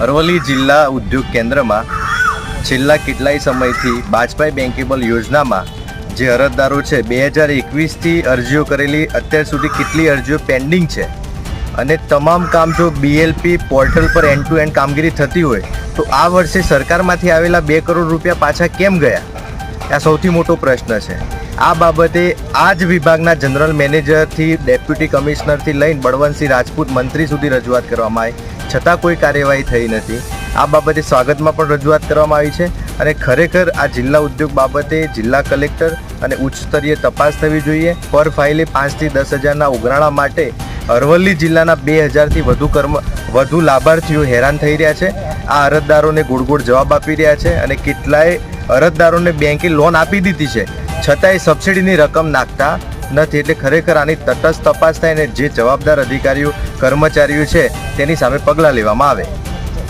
અરવલ્લી જિલ્લા ઉદ્યોગ કેન્દ્રમાં છેલ્લા કેટલાય સમયથી વાજપાઈ બેન્કેબલ યોજનામાં જે અરજદારો છે 2021થી અરજીઓ કરેલી અત્યાર સુધી કેટલી અરજીઓ પેન્ડિંગ છે અને તમામ કામ જો BLP પોર્ટલ પર એન્ડ ટુ એન્ડ કામગીરી થતી હોય તો આ વર્ષે સરકારમાંથી આવેલા 2 કરોડ રૂપિયા પાછા કેમ ગયા? આ સૌથી મોટો પ્રશ્ન છે. આ બાબતે આ જ વિભાગના જનરલ મેનેજરથી ડેપ્યુટી કમિશનરથી લઈને બળવંતસિંહ રાજપૂત મંત્રી સુધી રજૂઆત કરવામાં આવી, છતાં કોઈ કાર્યવાહી થઈ નથી. આ બાબતે સ્વાગતમાં પણ રજૂઆત કરવામાં આવી છે અને ખરેખર આ જિલ્લા ઉદ્યોગ બાબતે જિલ્લા કલેક્ટર અને ઉચ્ચ સ્તરીય તપાસ થવી જોઈએ. પર ફાઇલે 5 થી 10 હજારના ઉઘરાણા માટે અરવલ્લી જિલ્લાના 2000થી વધુ લાભાર્થીઓ હેરાન થઈ રહ્યા છે. આ અરજદારોને ગોળ જવાબ આપી રહ્યા છે અને કેટલાય અરજદારોને બેંકે લોન આપી દીધી છે, છતાંય સબસિડીની રકમ નાખતા નથી. એટલે ખરેખર આની તટસ્થ તપાસ થાય અને જે જવાબદાર અધિકારીઓ કર્મચારીઓ છે તેની સામે પગલાં લેવામાં આવે.